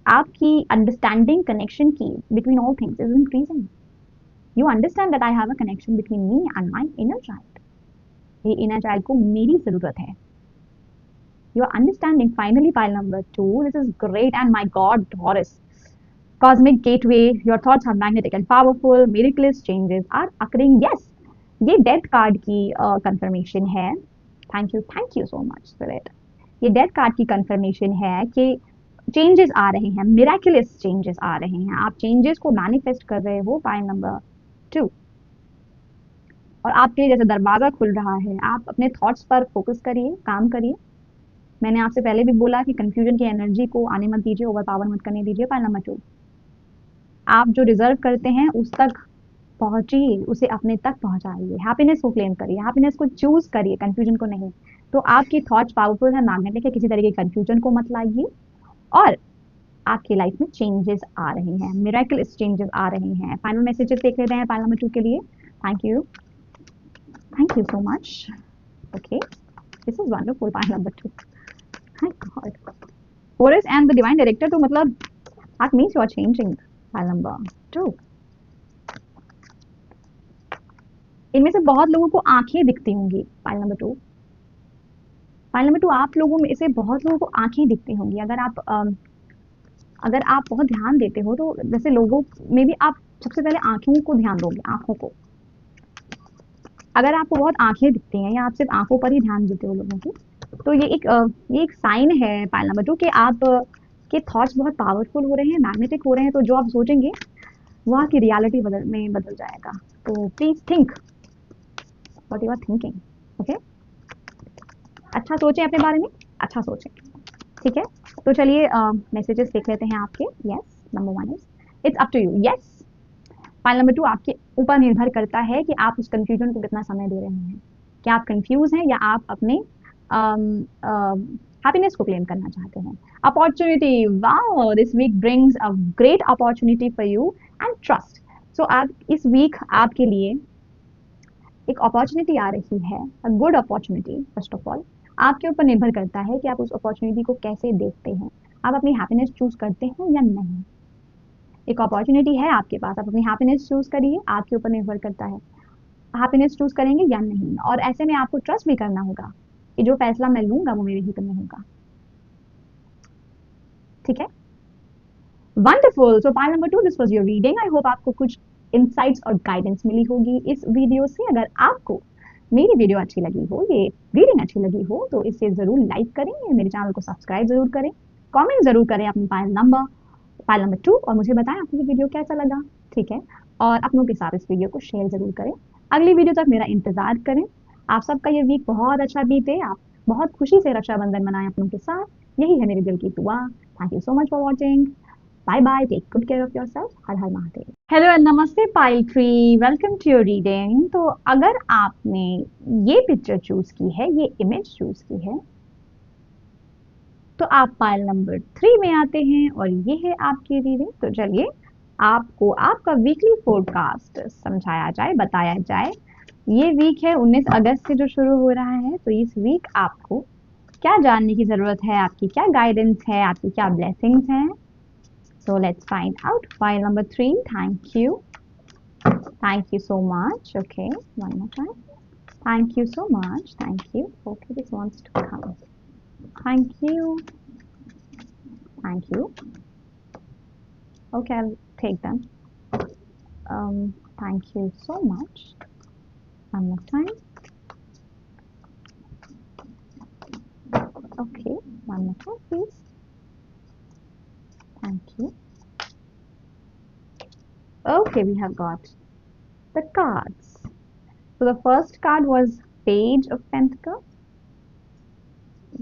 Speaker 1: आपकी अंडरस्टैंडिंग कनेक्शन की between all things is increasing. You understand that I have a connection between me and my inner child, ये inner child को मेरी जरूरत है। You're understanding finally, pile number 2. This is great. And my god, Taurus, cosmic gateway, your thoughts are magnetic and powerful, miraculous changes are occurring. Yes, ये death card की confirmation है। Thank you so much spirit. ये death card की confirmation है कि changes आ रहे हैं, मिराकुलस चेंजेस आ रहे हैं, आप चेंजेस को मैनिफेस्ट कर रहे हो पाइल नंबर 2, और आपके लिए जैसे दरवाजा खुल रहा है, आप अपने थॉट्स पर फोकस करिए, काम करिए। मैंने आपसे पहले भी बोला कि कंफ्यूजन की एनर्जी को आने मत दीजिए, ओवर पावर मत करने दीजिए। पाइल नंबर 2, आप जो डिजर्व करते हैं उस तक पहुंचिए, उसे अपने तक पहुंचाइए, हैप्पीनेस को क्लेम करिए, हैप्पीनेस को चूज करिए, कंफ्यूजन को नहीं। तो आपकी थॉट्स पावरफुल है, मैग्नेटिक है, किसी तरह के कंफ्यूजन को मत लाइए, और आपकी लाइफ में चेंजेस आ रहे हैं, मिरेकल्स चेंजेस आ रहे हैं। फाइनल मैसेजेस देख लेते हैं पाइल नंबर 2 के लिए। Thank you so much. Okay, this is wonderful. Pile number 2, my god, Taurus and the divine director, तो मतलब that means you are changing। file number 2, इनमें से बहुत लोगों को आंखें दिखती होंगी। फाइल नंबर 2 आप लोगों में से बहुत लोगों को आंखें दिखती होंगी। अगर आप बहुत ध्यान देते हो तो जैसे लोगों में भी आप सबसे पहले आंखों को ध्यान दोगे, आंखों को। अगर आपको बहुत आंखें दिखती हैं या आप सिर्फ आंखों पर ही ध्यान देते हो लोगों की, तो ये एक साइन है पाइल नंबर 2 कि आप के थॉट्स बहुत पावरफुल हो रहे हैं, मैग्नेटिक हो रहे हैं। तो जो आप सोचेंगे वो आपकी रियलिटी में बदल जाएगा। तो please think what you are thinking. Okay, अच्छा सोचें अपने बारे में, अच्छा सोचें, ठीक है। तो चलिए मैसेजेस देख लेते हैं आपके। Yes, number 1 is it's up to you. Yes, pile number 2 आपके ऊपर निर्भर करता है कि आप उस कंफ्यूजन को कितना समय दे रहे हैं। क्या आप कंफ्यूज हैं या आप अपने हैप्पीनेस को क्लेम करना चाहते हैं। Opportunity, wow, this week brings a great opportunity for you and trust. So आप इस वीक आपके लिए एक अपॉर्चुनिटी आ रही है, a good opportunity. First of all आपके ऊपर निर्भर करता है कि आप उस अपॉर्चुनिटी को कैसे देखते हैं। आप अपनी हैप्पीनेस चूज करते हैं या नहीं। एक अपॉर्चुनिटी है आपके पास, आप अपनी हैप्पीनेस चूज करिए, आपके ऊपर निर्भर करता है हैप्पीनेस चूज करेंगे या नहीं। और ऐसे में आपको ट्रस्ट भी करना होगा कि जो फैसला मैं लूंगा वो मेरे हित में होगा। ठीक है, wonderful. So pile number 2, this was your reading. I hope आपको कुछ इंसाइट्स और गाइडेंस मिली होगी इस वीडियो से। अगर आपको मेरी वीडियो अच्छी लगी हो, ये रीडिंग अच्छी लगी हो, तो इसे जरूर लाइक करें, मेरे चैनल को सब्सक्राइब जरूर करें, कमेंट जरूर करें अपनी पाइल नंबर 2, और मुझे बताएं आपको ये वीडियो कैसा लगा। ठीक है, और अपनों के साथ इस वीडियो को शेयर जरूर करें। अगली वीडियो तक मेरा इंतजार करें। आप सबका ये वीक बहुत अच्छा बीते, आप बहुत खुशी से रक्षाबंधन मनाएं अपनों के साथ, यही है मेरे दिल की दुआ। Thank you so much for watching. Bye bye, take good care of yourself. Har Har Mahadev. Hello and नमस्ते pile three, welcome to your reading. तो अगर आपने ये पिक्चर चूज की है, ये इमेज चूज की है, तो आप पाइल नंबर 3 में आते हैं और ये है आपकी रीडिंग। तो चलिए आपको आपका वीकली फोरकास्ट समझाया जाए, बताया जाए। ये वीक है 19 अगस्त से जो शुरू हो रहा है, तो इस वीक आपको क्या जानने की जरूरत है, आपकी क्या गाइडेंस है, आपकी क्या ब्लेसिंग्स हैं। So let's find out. File number 3. Thank you. Thank you so much. Okay, one more time. Thank you so much. Thank you. Okay, this wants to come. Thank you. Thank you. Okay, I'll take them. Thank you so much. One more time. Okay, one more time, please. Thank you. Okay, we have got the cards. So the first card was Page of Pentacles.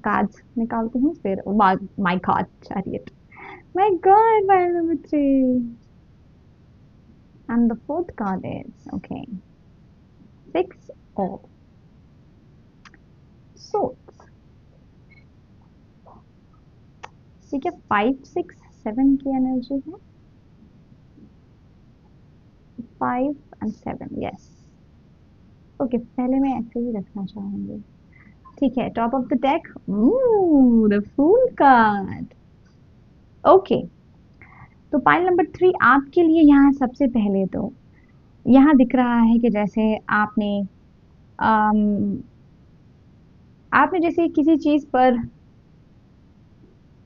Speaker 1: Cards निकालती हूँ फिर my card chariot. My God, pile number 3. And the fourth card is, okay, 6 of Swords. ठीक है, 5, 6, 7 की energy है। 5 and 7, yes. Okay, पहले मैं ऐसे ही रखना चाहूंगी। ठीक है, top of the deck, the fool card. Okay, तो पाइल नंबर 3 आपके लिए यहाँ सबसे पहले तो यहाँ दिख रहा है कि जैसे आपने जैसे किसी चीज पर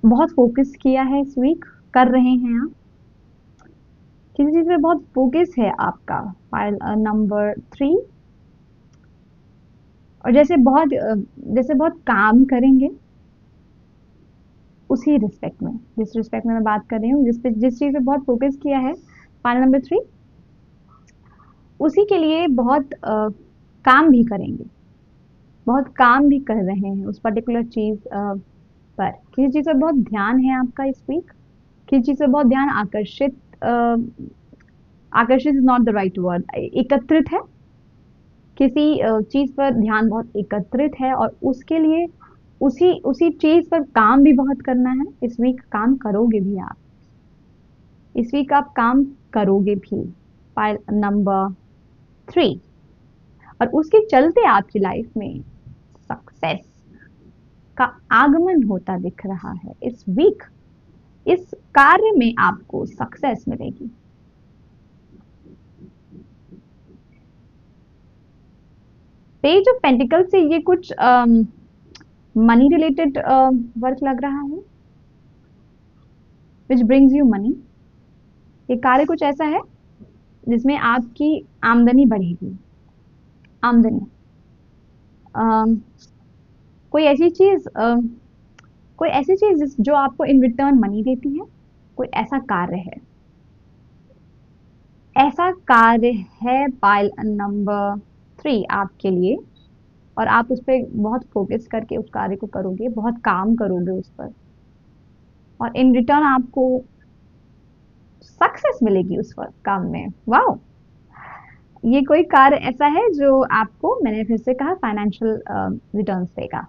Speaker 1: बहुत फोकस किया है इस वीक, कर रहे हैं आप किसी चीज पे बहुत फोकस है आपका। फाइल नंबर 3, और जैसे बहुत काम करेंगे उसी रिस्पेक्ट में, जिस रिस्पेक्ट में मैं बात कर रही हूँ, जिस चीज पे बहुत फोकस किया है फाइल नंबर 3, उसी के लिए बहुत काम भी करेंगे, बहुत काम भी कर रहे हैं उस पर्टिकुलर चीज पर। किसी चीज पर बहुत ध्यान है आपका इस वीक, किसी चीज पर बहुत ध्यान आकर्षित is not the right word, एकत्रित है। किसी चीज पर ध्यान बहुत एकत्रित है और उसके लिए उसी चीज पर काम भी बहुत करना है। इस वीक काम करोगे भी आप, इस वीक आप काम करोगे भी। फाइल नंबर 3, और उसके चलते आपकी लाइफ में सक्सेस का आगमन होता दिख रहा है इस वीक। इस कार्य में आपको सक्सेस मिलेगी। पेज ऑफ पेंटिकल से ये कुछ मनी रिलेटेड वर्क लग रहा है, विच ब्रिंग्स यू मनी। ये कार्य कुछ ऐसा है जिसमें आपकी आमदनी बढ़ेगी। आमदनी, कोई ऐसी चीज जो आपको इन रिटर्न मनी देती है, कोई ऐसा कार्य है, ऐसा कार्य है पाइल नंबर 3 आपके लिए, और आप उस पर बहुत फोकस करके उस कार्य को करोगे, बहुत काम करोगे उस पर, और इन रिटर्न आपको सक्सेस मिलेगी उस वक्त काम में। वाओ, ये कोई कार्य ऐसा है जो आपको, मैंने फिर से कहा, फाइनेंशियल रिटर्न्स देगा,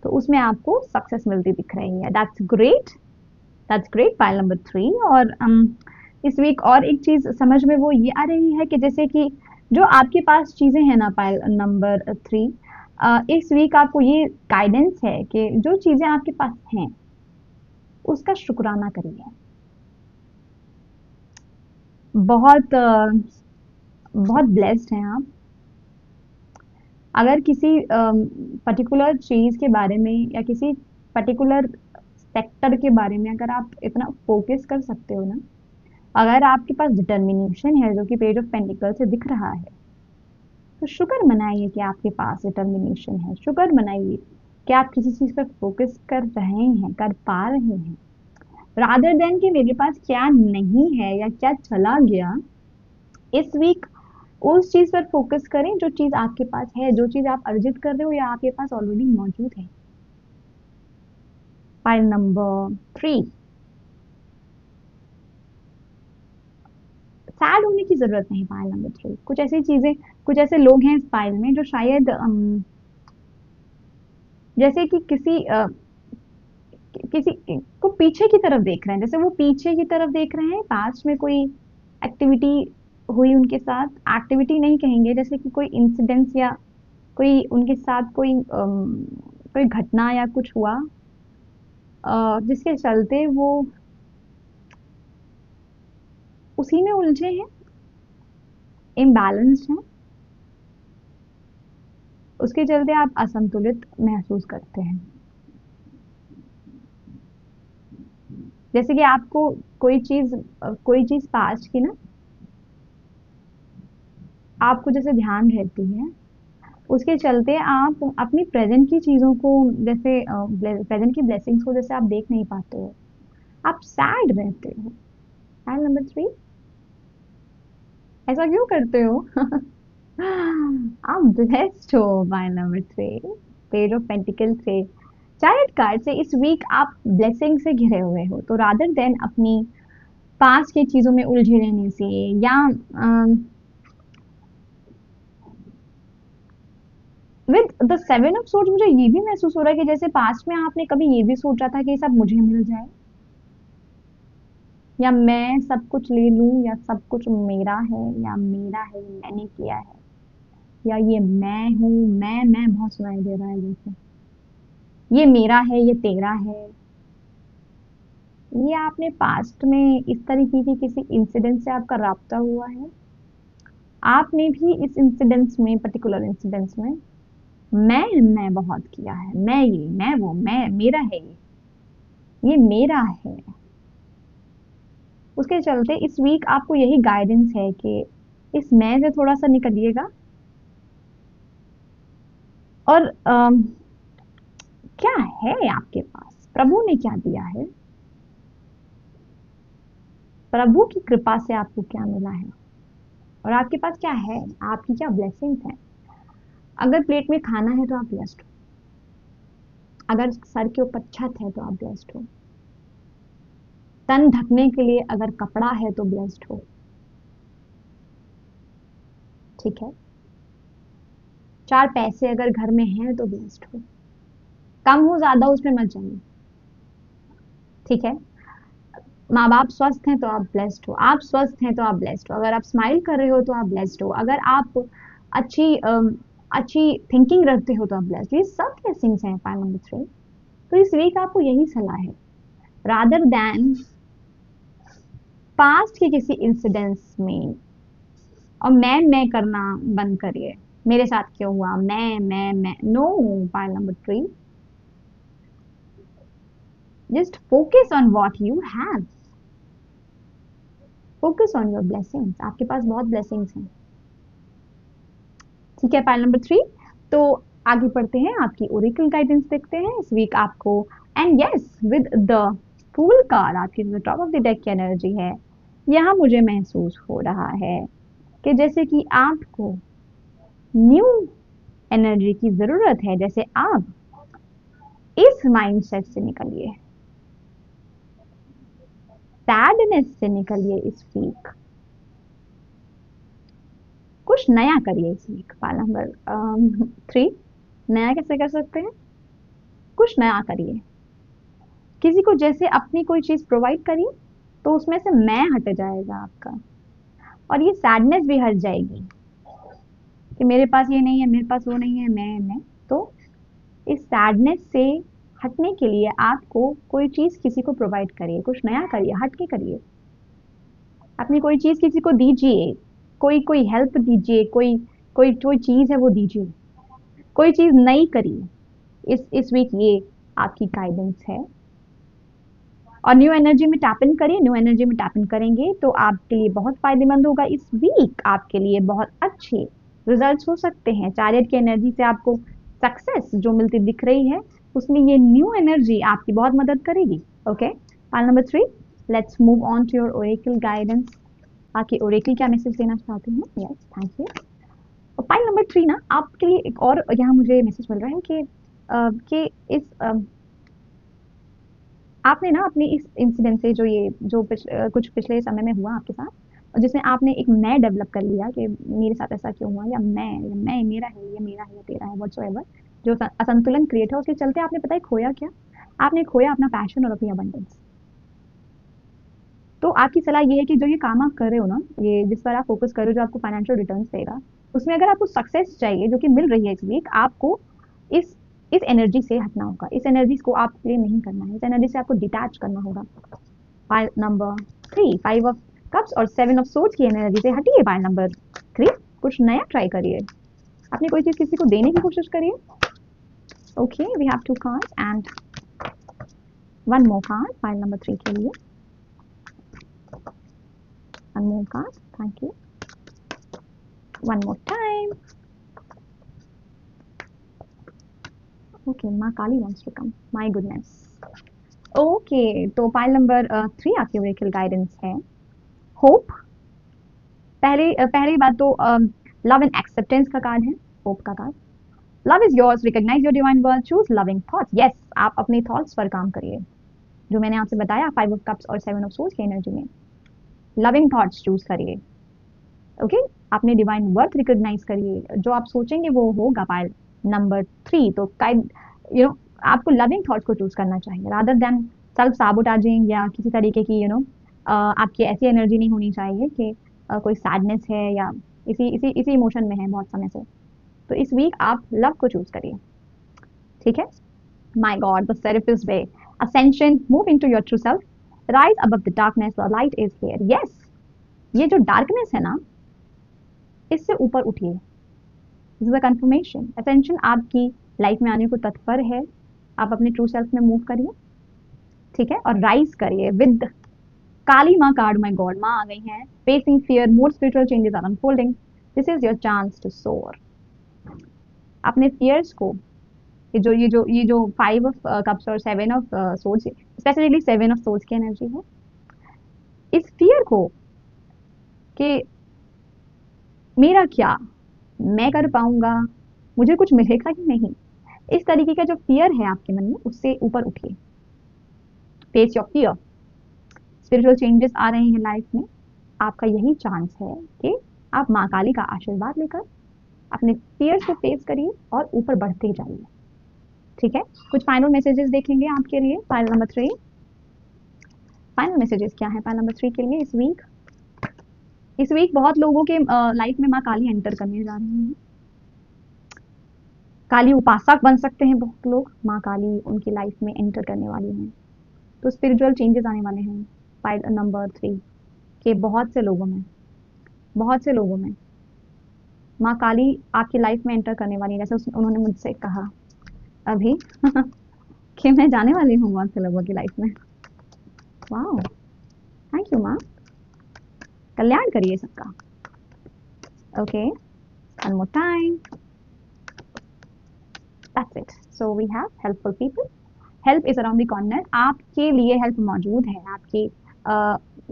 Speaker 1: तो उसमें आपको सक्सेस मिलती दिख रही है। That's great, that's great pile number 3। और इस वीक और एक चीज समझ में वो ये आ रही है कि जैसे कि जो आपके पास चीजें हैं ना पाइल नंबर 3, इस वीक आपको ये गाइडेंस है कि जो चीजें आपके पास हैं उसका शुक्राना करिए। बहुत बहुत ब्लेस्ड हैं आप। अगर किसी पर्टिकुलर चीज के बारे में या किसी पर्टिकुलर सेक्टर के बारे में अगर आप इतना फोकस कर सकते हो ना, अगर आपके पास डिटर्मिनेशन है जो कि पेज ऑफ पेंटिकल से दिख रहा है, तो शुक्र मनाइए कि आपके पास डिटर्मिनेशन है। शुक्र मनाइए कि आप किसी चीज पर फोकस कर रहे हैं, कर पा रहे हैं, रादर देन कि मेरे पास क्या नहीं है या क्या चला गया। इस वीक उस चीज पर फोकस करें जो चीज आपके पास है, जो चीज आप अर्जित कर रहे हो या आपके पास ऑलरेडी मौजूद है। फाइल नंबर 3, सैड होने की जरूरत नहीं। फाइल नंबर 3, कुछ ऐसी चीजें, कुछ ऐसे लोग हैं इस फाइल में जो शायद जैसे कि किसी को पीछे की तरफ देख रहे हैं, जैसे वो पीछे की तरफ देख रहे हैं, पास्ट में कोई एक्टिविटी हुई उनके साथ। एक्टिविटी नहीं कहेंगे, जैसे कि कोई इंसिडेंस या कोई उनके साथ कोई घटना या कुछ हुआ जिसके चलते वो उसी में उलझे हैं, इम्बैलेंस्ड हैं, उसके चलते आप असंतुलित महसूस करते हैं। जैसे कि आपको कोई चीज पास्ट की ना आपको जैसे ध्यान रहती है, उसके चलते आप अपनी प्रेजेंट की चीजों को, जैसे प्रेजेंट की ब्लेसिंग्स को जैसे आप देख नहीं पाते हो, आप सैड रहते हो। फाइल नंबर 3, ऐसा क्यों करते हो? आप ब्लेस्ड हो। File number 3, page of pentacle से, चाइल्ड कार्ड से इस वीक आप ब्लेसिंग से घिरे हुए हो। तो रादर देन अपनी पास की चीजों में उलझे रहने से या विद द 7 ऑफ सोर्ड्स मुझे ये भी महसूस हो रहा है कि जैसे पास्ट में आपने कभी ये भी सोचा था कि ये सब मुझे मिल जाए, या मैं सब कुछ ले लूं, या सब कुछ मेरा है, या मेरा है, ये मैंने किया है, या ये मैं हूँ। मैं बहुत सुनाई दे रहा है, जैसे ये मेरा है, ये तेरा है। ये आपने पास्ट में इस तरीके की किसी इंसिडेंट से आपका राब्ता हुआ है। आपने भी इस इंसिडेंट्स में, पर्टिकुलर इंसिडेंट्स में मैं बहुत किया है, मैं ये, मैं वो, मैं मेरा है, ये मेरा है। उसके चलते इस वीक आपको यही गाइडेंस है कि इस मैं से थोड़ा सा निकलिएगा और क्या है आपके पास, प्रभु ने क्या दिया है, प्रभु की कृपा से आपको क्या मिला है, और आपके पास क्या है, आपकी क्या ब्लेसिंग्स हैं। अगर प्लेट में खाना है तो आप ब्लेस्ड हो, अगर सर के ऊपर छत है तो आप ब्लेस्ड हो, तन ढकने के लिए अगर कपड़ा है तो ब्लेस्ड हो। ठीक है, चार पैसे अगर घर में हैं तो ब्लेस्ड हो, कम हो ज्यादा उसमें मत जाइए। ठीक है, माँ बाप स्वस्थ हैं तो आप ब्लेस्ड हो, आप स्वस्थ हैं तो आप ब्लेस्ड हो, अगर आप स्माइल कर रहे हो तो आप ब्लेस्ड हो, अगर आप अच्छी अच्छी थिंकिंग रखते हो तो आप ब्लेस्ड। ये सब ब्लेसिंग्स हैं। पॉइंट नंबर 3, तो इस वीक आपको यही सलाह है, रादर देन पास्ट के किसी इंसिडेंट्स में और मैं करना बंद करिए। मेरे साथ क्यों हुआ, मैं know. Point number 3, just focus on what you have, focus on your blessings. आपके पास बहुत ब्लेसिंग्स हैं। ठीक है, फाइल नंबर 3। तो आगे बढ़ते हैं, आपकी ओरेकल गाइडेंस देखते हैं इस वीक आपको। And yes, with the fool card आपकी जो टॉप ऑफ द डेक की एनर्जी है, यहाँ मुझे महसूस हो रहा है कि जैसे कि आपको न्यू एनर्जी की जरूरत है, जैसे आप इस माइंडसेट से निकलिए, सैडनेस से निकलिए इस वीक, कुछ नया करिए इस वीक। फाइल नंबर 3, नया कैसे कर सकते हैं, कुछ नया करिए। किसी को जैसे अपनी कोई चीज प्रोवाइड करी तो उसमें से मैं हट जाएगा आपका, और ये सैडनेस भी हट जाएगी कि मेरे पास ये नहीं है, मेरे पास वो नहीं है, मैं। तो इस सैडनेस से हटने के लिए आपको कोई चीज किसी को प्रोवाइड करिए, कुछ नया करिए, हट के करिए। अपनी कोई चीज किसी को दीजिए, कोई कोई हेल्प दीजिए, कोई कोई कोई चीज है वो दीजिए, कोई चीज नई करिए। इस वीक ये आपकी गाइडेंस है। और न्यू एनर्जी में टैप इन करिए, न्यू एनर्जी में टैप इन करेंगे तो आपके लिए बहुत फायदेमंद होगा। इस वीक आपके लिए बहुत अच्छे रिजल्ट्स हो सकते हैं। चैरियट की एनर्जी से आपको सक्सेस जो मिलती दिख रही है, उसमें ये न्यू एनर्जी आपकी बहुत मदद करेगी। Okay, pile number 3, let's move on to your oracle guidance. आपके ओरेकल क्या मैसेज देना चाहते हैं? Yes, thank you. और पाइल नंबर 3 ना आपके लिए एक और यहाँ मुझे मैसेज मिल रहा है कि इस आपने ना अपनी इस इंसिडेंट से जो ये जो कुछ पिछले समय में हुआ आपके साथ, और जिसमें आपने एक मैं डेवलप कर लिया कि मेरे साथ ऐसा क्यों हुआ, या मैं मेरा है, ये मेरा है या तेरा है, व्हाटसोएवर, जो असंतुलन क्रिएट है, उसके चलते आपने पता है खोया क्या? आपने खोया अपना पैशन और अपनी अबंडेंस। तो आपकी सलाह ये है कि जो ये काम आप कर रहे हो ना, ये जिस पर आप फोकस कर रहे हो, जो आपको फाइनेंशियल रिटर्न्स देगा, उसमें अगर आपको सक्सेस चाहिए जो कि मिल रही है इस वीक, आपको इस इस एनर्जी से हटना होगा। इस एनर्जी को आप प्ले नहीं करना है, इस एनर्जी से आपको डिटैच करना होगा। पाइल नंबर 3, 5 ऑफ कप्स और 7 ऑफ सोर्ड्स की एनर्जी से हटिए। पाइल नंबर 3, कुछ नया ट्राई करिए, अपनी कोई चीज किसी को देने की कोशिश करिए। Okay, we have 2 cards and 1 more card pile number 3 के लिए। 1 more card, thank you. 1 more time. Okay, Ma Kali wants to come. My goodness. Okay, तो पाइल नंबर 3 आपकी ओरेकल गाइडेंस है होप। पहली बात तो लव एंड एक्सेप्टेंस का card है, होप का card. Love is yours, recognise your divine worth, choose loving thoughts. Yes, आप अपने थॉट्स पर काम करिए, जो मैंने आपसे बताया 5 ऑफ कप्स और 7 ऑफ सोर्स की एनर्जी में। लविंग थॉट्स चूज करिए। ओके, अपने डिवाइन वर्थ रिकॉग्नाइज करिए, जो आप सोचेंगे वो होगा। पाइल नंबर 3 तो काइंड आपको लविंग थॉट्स को चूज करना चाहिए रादर देन सेल्फ साबोटाजिंग या किसी तरीके की आपकी ऐसी एनर्जी नहीं होनी चाहिए कि कोई सैडनेस है या इसी इमोशन में है बहुत समय से। तो इस वीक आप लव को चूज करिए, ठीक है? My god, the seraphist way, ascension, move into your true self, rise above the darkness, the light is here. Yes, ये जो डार्कनेस है ना, इससे ऊपर उठिए। This is a confirmation. Ascension आपकी लाइफ में आने को तत्पर है। आप अपने ट्रू सेल्फ में मूव करिए, ठीक है? और राइज करिए विद काली माँ कार्ड। माय गॉड, माँ आ गई हैं। Facing fear, more spiritual changes are unfolding, this is your chance to soar. अपने फियर्स को, ये जो 5 ऑफ कप्स और 7 of swords, specifically 7 of swords की एनर्जी है, इस फियर को कि मेरा क्या, मैं कर पाऊंगा, मुझे कुछ मिलेगा कि नहीं, इस तरीके का जो फियर है आपके मन में, उससे ऊपर उठिए। Face your fear. Spiritual changes आ रहे हैं लाइफ में, आपका यही चांस है कि आप माँ काली का आशीर्वाद लेकर अपने फियर्स को फेस करिए और ऊपर बढ़ते जाइए, ठीक है? कुछ फाइनल मैसेजेस देखेंगे आपके लिए। फाइल नंबर 3, फाइनल मैसेजेस क्या है पाइल नंबर 3 के लिए इस वीक? इस वीक बहुत लोगों के लाइफ में माँ काली एंटर करने जा रही हैं। काली उपासक बन सकते हैं बहुत लोग, माँ काली उनकी लाइफ में एंटर करने वाली हैं, तो स्पिरिचुअल चेंजेस आने वाले हैं पाइल नंबर 3 के बहुत से लोगों में माँ काली आपकी लाइफ में एंटर करने वाली है। जैसे उन्होंने मुझसे कहा अभी कि मैं जाने वाली हूँ बहुत से लोगों की लाइफ में। वाह, थैंक यू माँ, कल्याण करिए सबका। Okay, one more time, that's it. So we have helpful people, help is around the corner. आपके लिए हेल्प मौजूद है, आपके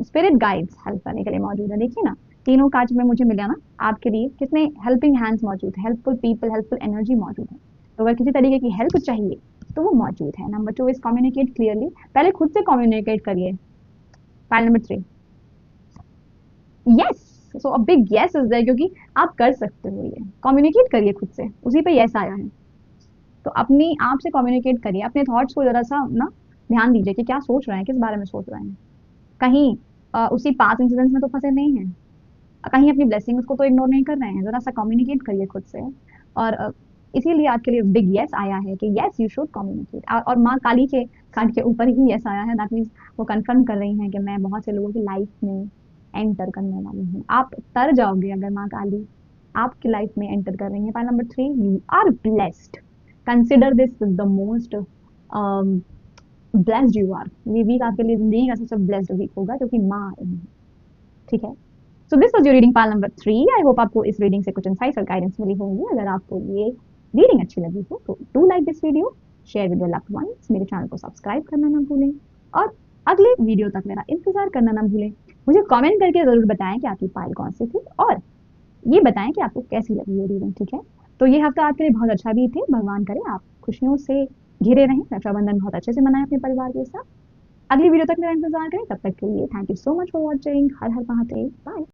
Speaker 1: स्पिरिट गाइड्स हेल्प करने के लिए मौजूद है। देखिए ना, तीनों कार्ड में मुझे मिला ना, आपके लिए कितने हेल्पिंग हैंड्स मौजूद है, हेल्पफुल पीपल, हेल्पफुल एनर्जी मौजूद है। तो अगर किसी तरीके की हेल्प चाहिए तो वो मौजूद है। Number 2 is communicate clearly. पहले खुद से कम्युनिकेट करिए। Pile number 3, yes, so a big yes is there, क्योंकि आप कर सकते हो। ये कम्युनिकेट करिए खुद से, उसी पे यस आया है। तो अपनी आप से कम्युनिकेट करिए, अपने थॉट्स को जरा सा ना ध्यान दीजिए कि क्या सोच रहे हैं, किस बारे में सोच रहे हैं। कहीं उसी पास्ट इंसिडेंट्स में तो फंसे नहीं हैं, कहीं अपनी ब्लेसिंग्स को तो इग्नोर नहीं कर रहे हैं। जरा सा कम्युनिकेट करिए खुद से। और इसीलिए आपके लिए बिग यस आया है कि यस यू शुड कम्युनिकेट। और माँ काली के कार्ड के ऊपर ही यस आया है, दैट मीन्स वो कंफर्म कर रही हैं कि मैं बहुत से लोगों की लाइफ में एंटर करने वाली हूँ। आप तर जाओगे अगर माँ काली आपकी लाइफ में एंटर कर रही है। Point number 3, you are blessed. Consider this the most blessed you are. ये वीक आपके लिए जिंदगी का सबसे ब्लेस्ड वीक होगा क्योंकि माँ आई है। ठीक है। So this was your reading part number 3। I hope आपको इस रीडिंग से कुछ इंसाइट्स और गाइडेंस मिली होंगी। अगर आपको ये रीडिंग अच्छी लगी हो तो do like this video, share with your loved ones, मेरे चैनल को सब्सक्राइब करना ना भूलें और अगले वीडियो तक मेरा इंतजार करना ना भूलें। मुझे कमेंट करके जरूर बताएं कि आपकी फाइल कौन सी थी और ये बताएं कि आपको कैसी लगी ये रीडिंग। ठीक है। तो ये हफ्ता आपके लिए बहुत अच्छा भी थे। भगवान करे आप खुशियों से घिरे रहें, रक्षाबंधन बहुत अच्छे से मनाएं अपने परिवार के साथ। अगली वीडियो तक मेरा इंतजार करें। तब तक के लिए thank you so much for watching. Har Har Mahadev. Bye.